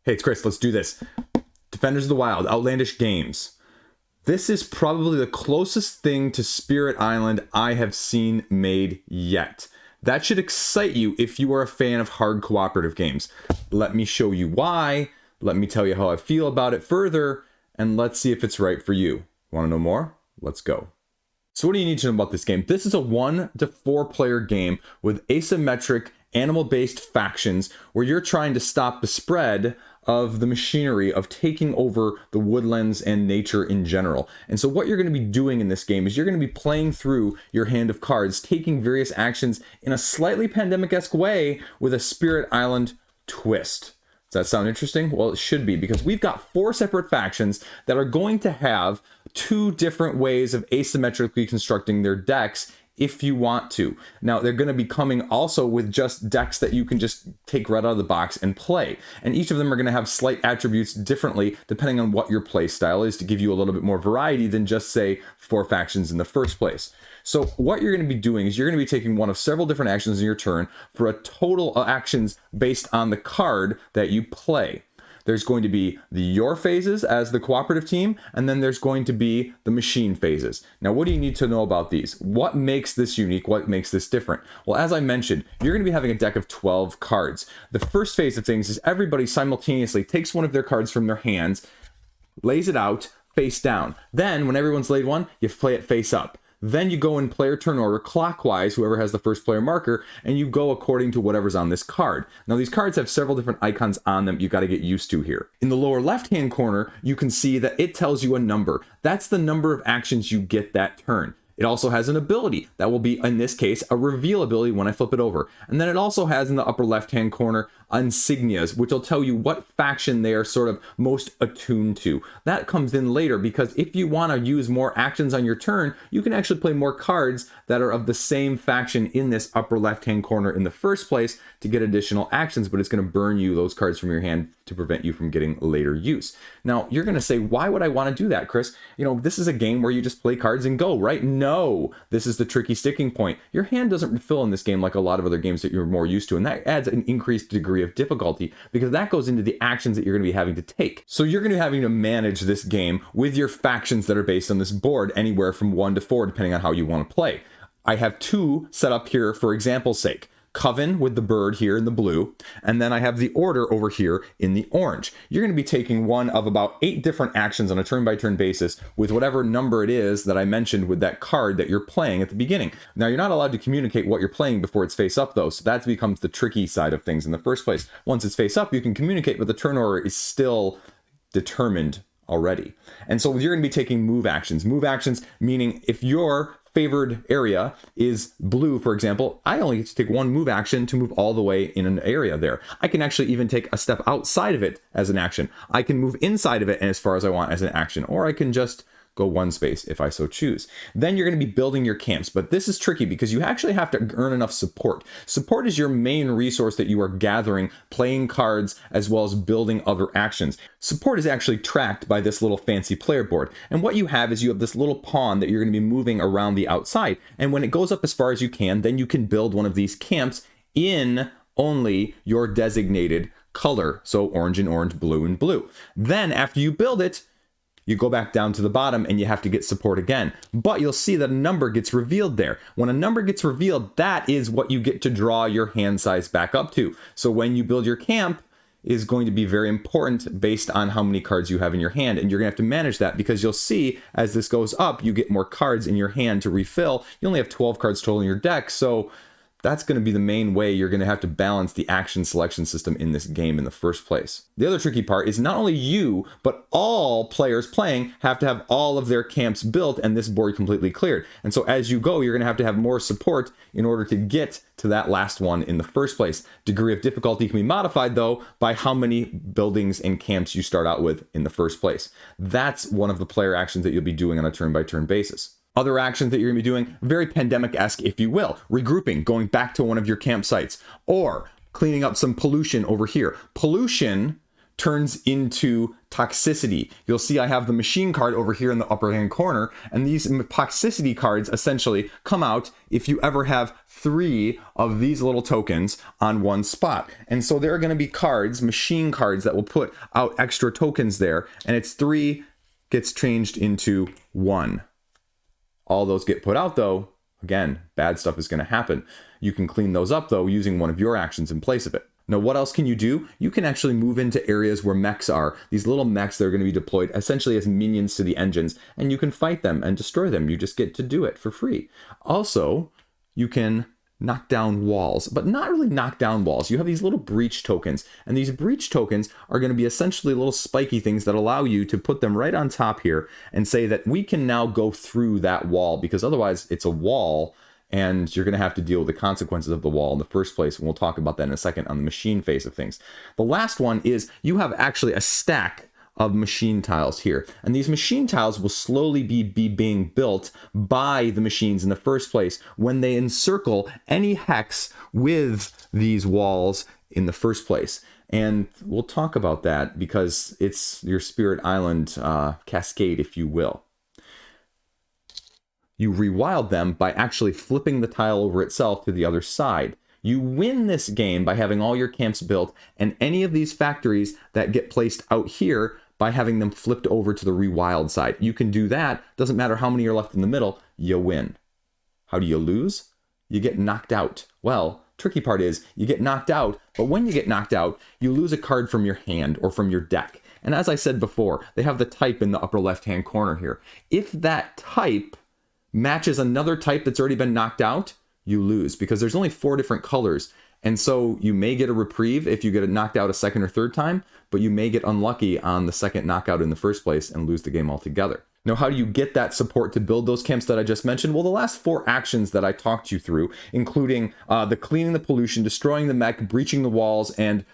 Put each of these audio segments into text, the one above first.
Hey, it's Chris. Let's do this. Defenders of the Wild, Outlandish Games. This is probably the closest thing to Spirit Island I have seen made yet. That should excite you if you are a fan of hard cooperative games. Let me show you why. Let me tell you how I feel about it further, and let's see if it's right for you. Want to know more? Let's go. So what do you need to know about this game? This is a 1 to 4 player game with asymmetric animal-based factions where you're trying to stop the spread of the machinery of taking over the woodlands and nature in general. And so what you're going to be doing in this game is you're going to be playing through your hand of cards, taking various actions in a slightly pandemic-esque way with a Spirit Island twist. Does that sound interesting? Well, it should be, because we've got 4 separate factions that are going to have 2 different ways of asymmetrically constructing their decks if you want to. Now, they're going to be coming also with just decks that you can just take right out of the box and play. And each of them are going to have slight attributes differently depending on what your play style is, to give you a little bit more variety than just, say, 4 factions in the first place. So what you're going to be doing is you're going to be taking one of several different actions in your turn for a total of actions based on the card that you play. There's going to be your phases as the cooperative team, and then there's going to be the machine phases. Now, what do you need to know about these? What makes this unique? What makes this different? Well, as I mentioned, you're going to be having a deck of 12 cards. The first phase of things is everybody simultaneously takes one of their cards from their hands, lays it out face down. Then, when everyone's laid one, you play it face up. Then you go in player turn order clockwise, whoever has the first player marker, and you go according to whatever's on this card. Now, these cards have several different icons on them you got to get used to here. In the lower left-hand corner, you can see that it tells you a number. That's the number of actions you get that turn. It also has an ability that will be, in this case, a reveal ability when I flip it over. And then it also has in the upper left-hand corner insignias, which will tell you what faction they are sort of most attuned to. That comes in later, because if you want to use more actions on your turn, you can actually play more cards that are of the same faction in this upper left-hand corner in the first place to get additional actions, but it's going to burn you those cards from your hand to prevent you from getting later use. Now, you're going to say, why would I want to do that, Chris? You know, this is a game where you just play cards and go, right? No, this is the tricky sticking point. Your hand doesn't refill in this game like a lot of other games that you're more used to, and that adds an increased degree of difficulty because that goes into the actions that you're going to be having to take. So you're going to be having to manage this game with your factions that are based on this board, anywhere from 1 to 4, depending on how you want to play. I have 2 set up here for example's sake. Coven with the bird here in the blue, and then I have the order over here in the orange. You're going to be taking one of about 8 different actions on a turn-by-turn basis with whatever number it is that I mentioned with that card that you're playing at the beginning. Now, you're not allowed to communicate what you're playing before it's face up, though, so that becomes the tricky side of things in the first place. Once it's face up, you can communicate, but the turn order is still determined already. And so you're going to be taking move actions. Move actions meaning if your favored area is blue, for example, I only get to take 1 move action to move all the way in an area there. I can actually even take a step outside of it as an action. I can move inside of it and as far as I want as an action, or I can just go 1 space if I so choose. Then you're going to be building your camps, but this is tricky because you actually have to earn enough support. Support is your main resource that you are gathering, playing cards, as well as building other actions. Support is actually tracked by this little fancy player board. And what you have is you have this little pawn that you're going to be moving around the outside. And when it goes up as far as you can, then you can build one of these camps in only your designated color. So orange and orange, blue and blue. Then after you build it, you go back down to the bottom and you have to get support again. But you'll see that a number gets revealed there. When a number gets revealed, that is what you get to draw your hand size back up to. So when you build your camp, is going to be very important based on how many cards you have in your hand. And you're going to have to manage that because you'll see as this goes up, you get more cards in your hand to refill. You only have 12 cards total in your deck. So that's going to be the main way you're going to have to balance the action selection system in this game in the first place. The other tricky part is not only you, but all players playing have to have all of their camps built and this board completely cleared. And so as you go, you're going to have more support in order to get to that last one in the first place. Degree of difficulty can be modified, though, by how many buildings and camps you start out with in the first place. That's one of the player actions that you'll be doing on a turn-by-turn basis. Other actions that you're going to be doing, very pandemic-esque, if you will. Regrouping, going back to one of your campsites, or cleaning up some pollution over here. Pollution turns into toxicity. You'll see I have the machine card over here in the upper hand corner, and these toxicity cards essentially come out if you ever have 3 of these little tokens on one spot. And so there are going to be cards, machine cards, that will put out extra tokens there, and it's 3 gets changed into 1. All those get put out though. Again, bad stuff is going to happen. You can clean those up though using one of your actions in place of it. Now, what else can you do? You can actually move into areas where mechs are. These little mechs that are going to be deployed essentially as minions to the engines, and you can fight them and destroy them. You just get to do it for free. Also, you can knock down walls, but not really knock down walls. You have these little breach tokens, and these breach tokens are going to be essentially little spiky things that allow you to put them right on top here and say that we can now go through that wall, because otherwise it's a wall and you're going to have to deal with the consequences of the wall in the first place. And we'll talk about that in a second on the machine phase of things. The last one is you have actually a stack of machine tiles here. And these machine tiles will slowly be being built by the machines in the first place when they encircle any hex with these walls in the first place. And we'll talk about that because it's your Spirit Island cascade, if you will. You rewild them by actually flipping the tile over itself to the other side. You win this game by having all your camps built and any of these factories that get placed out here by having them flipped over to the rewild side. You can do that. Doesn't matter how many are left in the middle, you win. How do you lose? You get knocked out. Well, tricky part is you get knocked out, but when you get knocked out, you lose a card from your hand or from your deck. And as I said before, they have the type in the upper left-hand corner here. If that type matches another type that's already been knocked out, you lose, because there's only 4 different colors. And so you may get a reprieve if you get it knocked out a second or third time, but you may get unlucky on the second knockout in the first place and lose the game altogether. Now, how do you get that support to build those camps that I just mentioned? Well, the last 4 actions that I talked you through, including the cleaning the pollution, destroying the mech, breaching the walls, and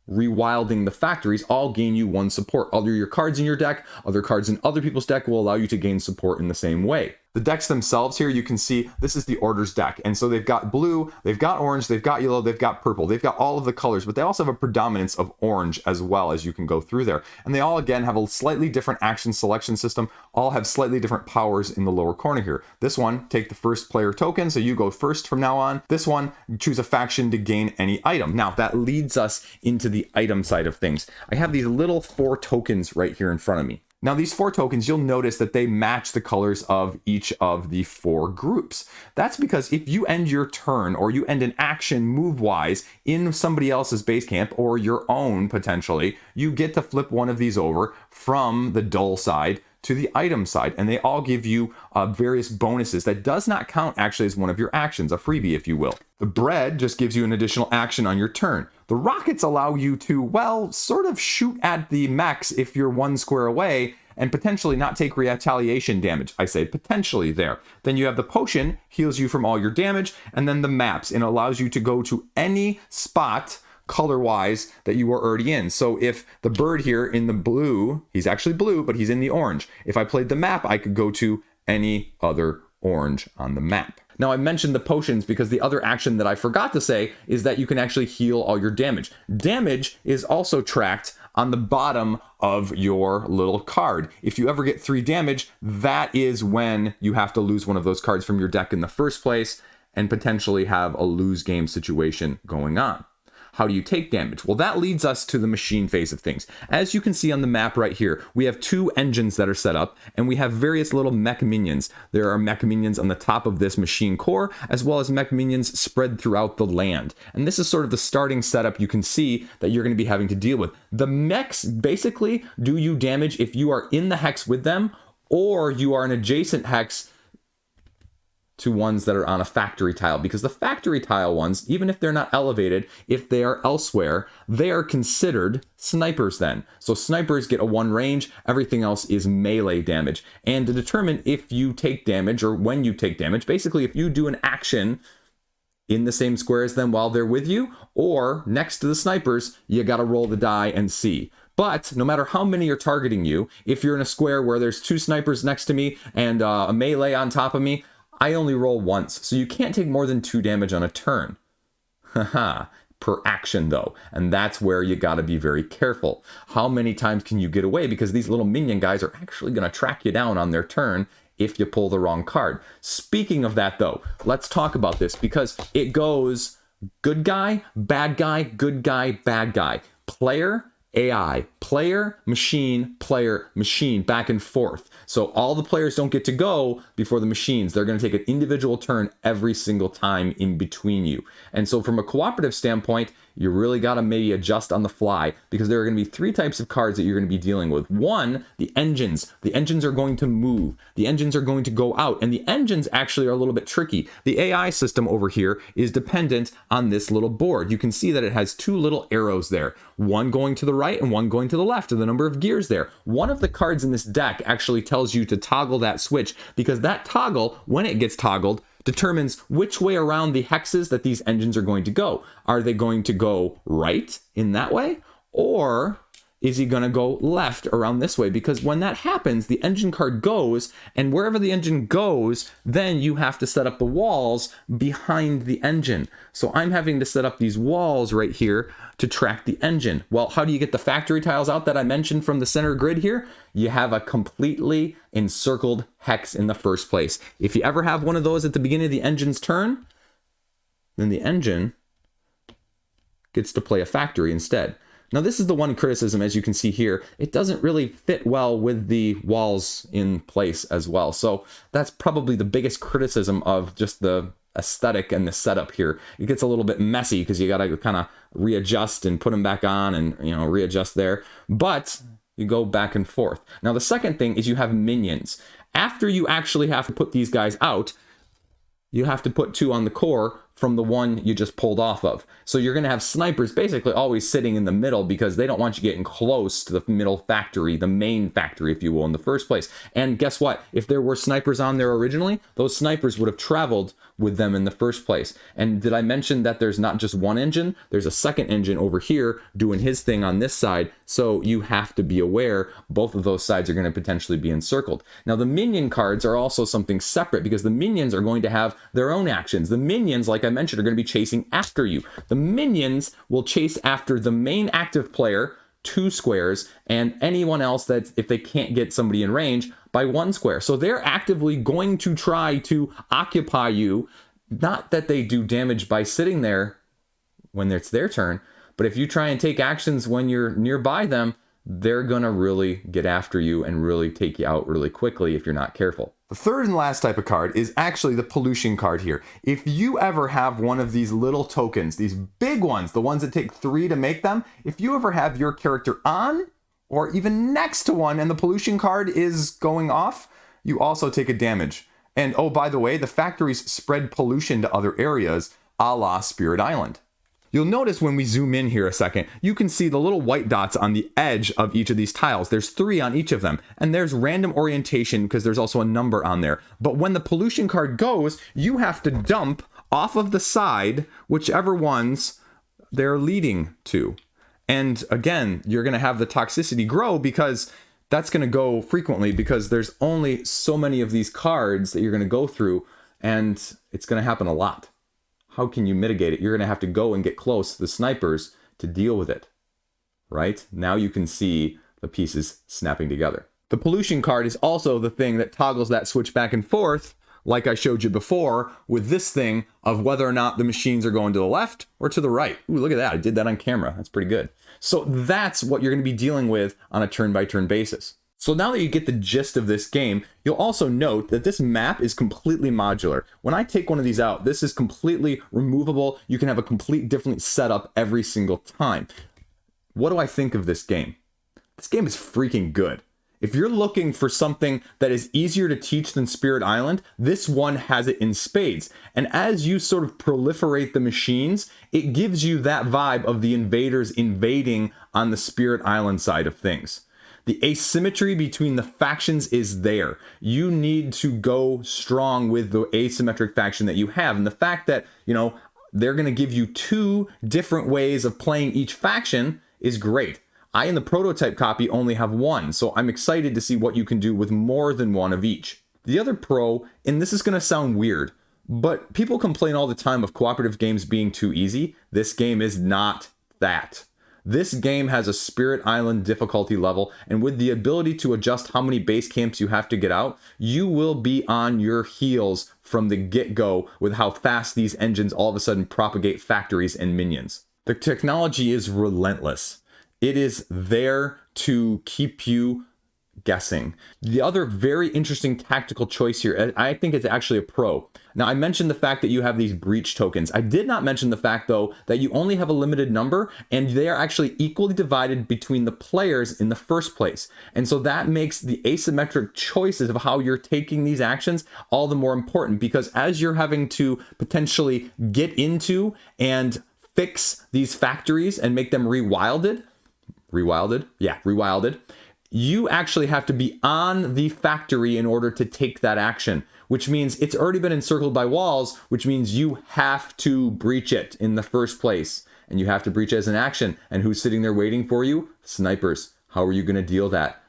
rewilding the factories, all gain you 1 support. Other your cards in your deck, other cards in other people's deck will allow you to gain support in the same way. The decks themselves here, you can see this is the orders deck. And so they've got blue, they've got orange, they've got yellow, they've got purple. They've got all of the colors, but they also have a predominance of orange as well as you can go through there. And they all, again, have a slightly different action selection system, all have slightly different powers in the lower corner here. This one, take the first player token, so you go first from now on. This one, choose a faction to gain any item. Now, that leads us into the item side of things. I have these little 4 tokens right here in front of me. Now, these 4 tokens, you'll notice that they match the colors of each of the 4 groups. That's because if you end your turn or you end an action move-wise in somebody else's base camp or your own potentially, you get to flip one of these over from the dull side to the item side, and they all give you various bonuses. That does not count actually as one of your actions, a freebie, if you will. The bread just gives you an additional action on your turn. The rockets allow you to, well, sort of shoot at the mechs if you're 1 square away and potentially not take retaliation damage. I say potentially there. Then you have the potion, heals you from all your damage, and then the maps, and allows you to go to any spot color-wise that you are already in. So if the bird here in the blue, he's actually blue, but he's in the orange. If I played the map, I could go to any other orange on the map. Now, I mentioned the potions because the other action that I forgot to say is that you can actually heal all your damage. Damage is also tracked on the bottom of your little card. If you ever get 3 damage, that is when you have to lose one of those cards from your deck in the first place and potentially have a lose game situation going on. How do you take damage? Well, that leads us to the machine phase of things. As you can see on the map right here, we have 2 engines that are set up, and we have various little mech minions. There are mech minions on the top of this machine core, as well as mech minions spread throughout the land. And this is sort of the starting setup you can see that you're going to be having to deal with. The mechs basically do you damage if you are in the hex with them, or you are an adjacent hex to ones that are on a factory tile, because the factory tile ones, even if they're not elevated, if they are elsewhere, they are considered snipers then. So snipers get a 1 range, everything else is melee damage. And to determine if you take damage or when you take damage, basically if you do an action in the same square as them while they're with you, or next to the snipers, you gotta roll the die and see. But no matter how many are targeting you, if you're in a square where there's 2 snipers next to me and a melee on top of me, I only roll once, so you can't take more than 2 damage on a turn. Haha. per action though, and that's where you got to be very careful. How many times can you get away? Because these little minion guys are actually going to track you down on their turn if you pull the wrong card. Speaking of that though, let's talk about this, because it goes good guy, bad guy, good guy, bad guy, player, AI, player, machine, back and forth. So all the players don't get to go before the machines. They're going to take an individual turn every single time in between you. And so from a cooperative standpoint, you really got to maybe adjust on the fly, because there are going to be three types of cards that you're going to be dealing with. One, the engines. The engines are going to move. The engines are going to go out, and the engines actually are a little bit tricky. The AI system over here is dependent on this little board. You can see that it has two little arrows there, one going to the right and one going to the left, and the number of gears there. One of the cards in this deck actually tells you to toggle that switch, because that toggle, when it gets toggled, determines which way around the hexes that these engines are going to go. Are they going to go right in that way? Or is he going to go left around this way? Because when that happens, the engine card goes, and wherever the engine goes, then you have to set up the walls behind the engine. So I'm having to set up these walls right here to track the engine. Well, how do you get the factory tiles out that I mentioned from the center grid here? You have a completely encircled hex in the first place. If you ever have one of those at the beginning of the engine's turn, then the engine gets to play a factory instead. Now, this is the one criticism, as you can see here. It doesn't really fit well with the walls in place as well. So that's probably the biggest criticism of just the aesthetic and the setup here. It gets a little bit messy because you got to kind of readjust and put them back on and, you know, readjust there. But you go back and forth. Now, the second thing is you have minions. After you actually have to put these guys out, you have to put two on the core from the one you just pulled off of. So you're going to have snipers basically always sitting in the middle, because they don't want you getting close to the middle factory, the main factory, if you will, in the first place. And guess what? If there were snipers on there originally, those snipers would have traveled with them in the first place. And did I mention that there's not just one engine? There's a second engine over here doing his thing on this side. So you have to be aware both of those sides are going to potentially be encircled. Now, the minion cards are also something separate, because the minions are going to have their own actions. The minions, like I mentioned, are going to be chasing after you. The minions will chase after the main active player 2 squares, and anyone else that's, if they can't get somebody in range, by 1 square. So they're actively going to try to occupy you. Not that they do damage by sitting there when it's their turn, but if you try and take actions when you're nearby them, they're gonna really get after you and really take you out really quickly if you're not careful. The third and last type of card is actually the pollution card here. If you ever have one of these little tokens, these big ones, the ones that take 3 to make them, if you ever have your character on or even next to one and the pollution card is going off, you also take a damage. And oh, by the way, the factories spread pollution to other areas, a la Spirit Island. You'll notice when we zoom in here a second, you can see the little white dots on the edge of each of these tiles. There's 3 on each of them, and there's random orientation because there's also a number on there. But when the pollution card goes, you have to dump off of the side whichever ones they're leading to. And again, you're going to have the toxicity grow because that's going to go frequently, because there's only so many of these cards that you're going to go through, and it's going to happen a lot. How can you mitigate it? You're going to have to go and get close to the snipers to deal with it, right? Now you can see the pieces snapping together. The pollution card is also the thing that toggles that switch back and forth, like I showed you before, with this thing of whether or not the machines are going to the left or to the right. Ooh, look at that. I did that on camera. That's pretty good. So that's what you're going to be dealing with on a turn-by-turn basis. So now that you get the gist of this game, you'll also note that this map is completely modular. When I take one of these out, this is completely removable. You can have a complete different setup every single time. What do I think of this game? This game is freaking good. If you're looking for something that is easier to teach than Spirit Island, this one has it in spades. And as you sort of proliferate the machines, it gives you that vibe of the invaders invading on the Spirit Island side of things. The asymmetry between the factions is there. You need to go strong with the asymmetric faction that you have. And the fact that, you know, they're going to give you 2 different ways of playing each faction is great. I, in the prototype copy, only have 1, so I'm excited to see what you can do with more than 1 of each. The other pro, and this is going to sound weird, But people complain all the time of cooperative games being too easy. This game is not that. This game has a Spirit Island difficulty level, and with the ability to adjust how many base camps you have to get out, you will be on your heels from the get-go with how fast these engines all of a sudden propagate factories and minions. The technology is relentless. It is there to keep you guessing. The other very interesting tactical choice here, I think it's actually a pro. Now, I mentioned the fact that you have these breach tokens. I did not mention the fact, though, that you only have a limited number, and they are actually equally divided between the players in the first place. And so that makes the asymmetric choices of how you're taking these actions all the more important, because as you're having to potentially get into and fix these factories and make them rewilded, you actually have to be on the factory in order to take that action, which means it's already been encircled by walls, which means you have to breach it in the first place. And you have to breach it as an action. And who's sitting there waiting for you? Snipers. How are you going to deal that?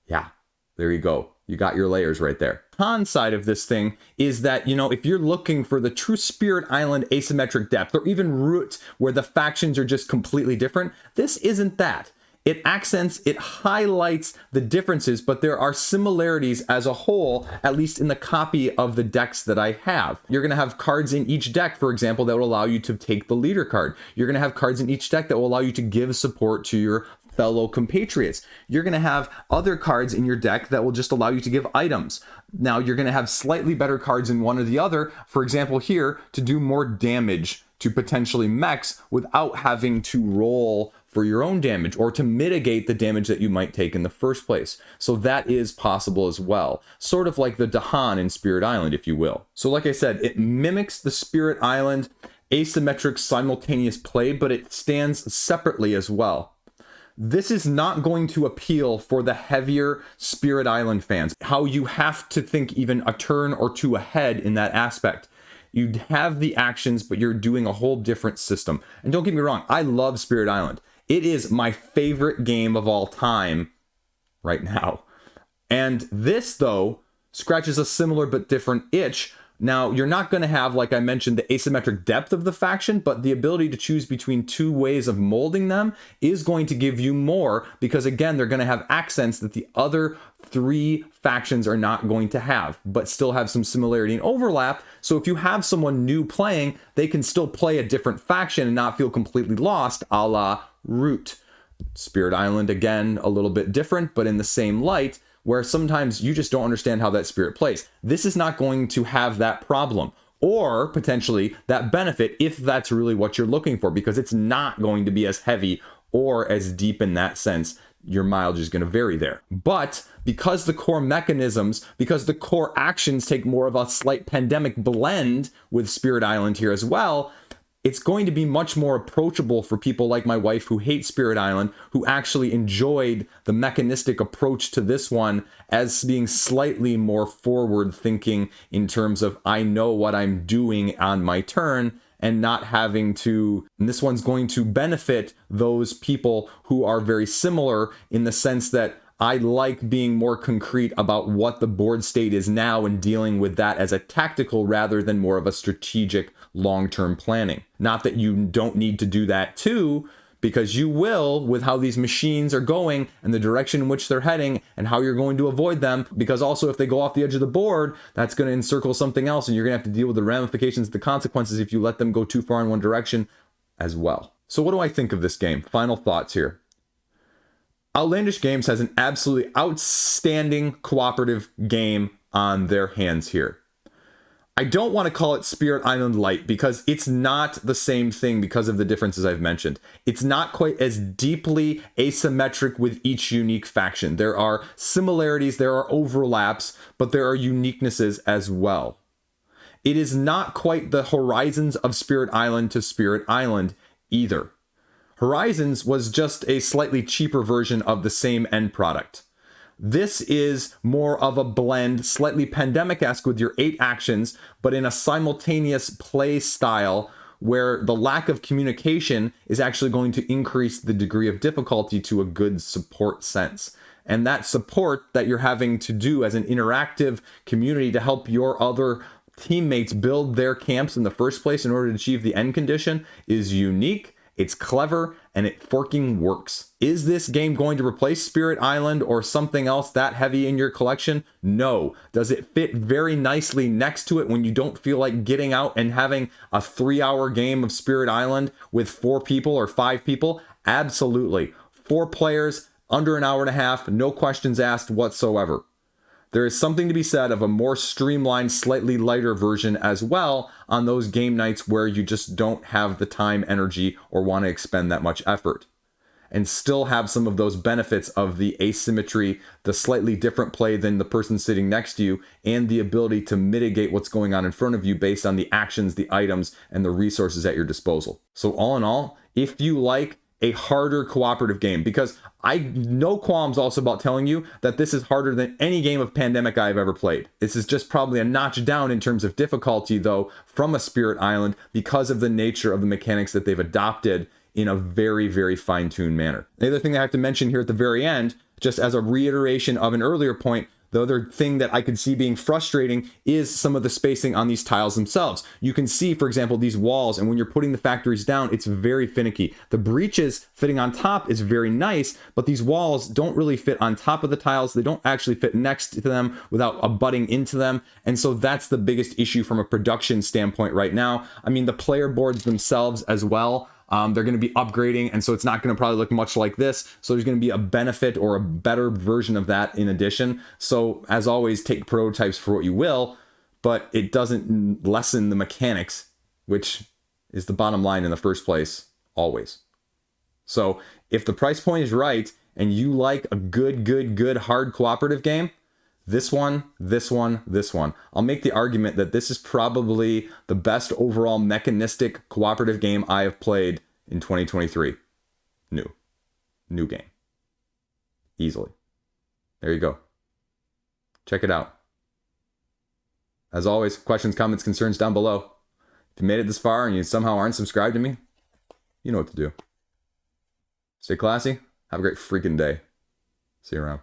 Yeah, there you go. You got your layers right there. Con side of this thing is that, if you're looking for the true Spirit Island asymmetric depth, or even root where the factions are just completely different, this isn't that. It accents, it highlights the differences, but there are similarities as a whole, at least in the copy of the decks that I have. You're going to have cards in each deck, for example, that will allow you to take the leader card. You're going to have cards in each deck that will allow you to give support to your fellow compatriots. You're going to have other cards in your deck that will just allow you to give items. Now, you're going to have slightly better cards in one or the other, for example, here, to do more damage to potentially mechs without having to roll for your own damage, or to mitigate the damage that you might take in the first place. So that is possible as well. Sort of like the Dahan in Spirit Island, if you will. So like I said, it mimics the Spirit Island asymmetric simultaneous play, but it stands separately as well. This is not going to appeal for the heavier Spirit Island fans, how you have to think even a turn or two ahead in that aspect. You have the actions, but you're doing a whole different system. And don't get me wrong, I love Spirit Island. It is my favorite game of all time right now. And this, though, scratches a similar but different itch. Now, you're not going to have, like I mentioned, the asymmetric depth of the faction, but the ability to choose between two ways of molding them is going to give you more, because again, they're going to have accents that the other three factions are not going to have, but still have some similarity and overlap. So if you have someone new playing, they can still play a different faction and not feel completely lost, a la Root. Spirit Island, again, a little bit different, but in the same light, where sometimes you just don't understand how that spirit plays. This is not going to have that problem, or potentially that benefit, if that's really what you're looking for, because it's not going to be as heavy or as deep in that sense. Your mileage is going to vary there. But because the core mechanisms, because the core actions take more of a slight pandemic blend with Spirit Island here as well, it's going to be much more approachable for people like my wife who hate Spirit Island, who actually enjoyed the mechanistic approach to this one as being slightly more forward thinking in terms of I know what I'm doing on my turn, and not having to, and this one's going to benefit those people who are very similar in the sense that I like being more concrete about what the board state is now and dealing with that as a tactical rather than more of a strategic long-term planning. Not that you don't need to do that too, because you will with how these machines are going and the direction in which they're heading and how you're going to avoid them, because also if they go off the edge of the board, that's going to encircle something else and you're going to have to deal with the ramifications, the consequences if you let them go too far in one direction as well. So what do I think of this game? Final thoughts here. Outlandish Games has an absolutely outstanding cooperative game on their hands here. I don't want to call it Spirit Island Light because it's not the same thing because of the differences I've mentioned. It's not quite as deeply asymmetric with each unique faction. There are similarities, there are overlaps, but there are uniquenesses as well. It is not quite the Horizons of Spirit Island to Spirit Island either. Horizons was just a slightly cheaper version of the same end product. This is more of a blend, slightly pandemic-esque with your 8 actions, but in a simultaneous play style where the lack of communication is actually going to increase the degree of difficulty to a good support sense. And that support that you're having to do as an interactive community to help your other teammates build their camps in the first place in order to achieve the end condition is unique, it's clever, and it forking works. Is this game going to replace Spirit Island or something else that heavy in your collection? No. Does it fit very nicely next to it when you don't feel like getting out and having a 3-hour game of Spirit Island with 4 people or 5 people? Absolutely. 4 players, under an hour and a half, no questions asked whatsoever. There is something to be said of a more streamlined, slightly lighter version as well on those game nights where you just don't have the time, energy, or want to expend that much effort. And still have some of those benefits of the asymmetry, the slightly different play than the person sitting next to you, and the ability to mitigate what's going on in front of you based on the actions, the items, and the resources at your disposal. So all in all, if you like a harder cooperative game, because I no qualms also about telling you that this is harder than any game of Pandemic I've ever played. This is just probably a notch down in terms of difficulty, though, from a Spirit Island because of the nature of the mechanics that they've adopted in a very, very fine-tuned manner. The other thing I have to mention here at the very end, just as a reiteration of an earlier point, the other thing that I could see being frustrating is some of the spacing on these tiles themselves. You can see, for example, these walls, and when you're putting the factories down, it's very finicky. The breaches fitting on top is very nice, but these walls don't really fit on top of the tiles. They don't actually fit next to them without abutting into them. And so that's the biggest issue from a production standpoint right now. I mean, the player boards themselves as well, they're going to be upgrading, and so it's not going to probably look much like this. So there's going to be a benefit or a better version of that in addition. So as always, take prototypes for what you will, but it doesn't lessen the mechanics, which is the bottom line in the first place, always. So if the price point is right and you like a good hard cooperative game, this one. I'll make the argument that this is probably the best overall mechanistic cooperative game I have played in 2023. New game. Easily. There you go. Check it out. As always, questions, comments, concerns down below. If you made it this far and you somehow aren't subscribed to me, you know what to do. Stay classy. Have a great freaking day. See you around.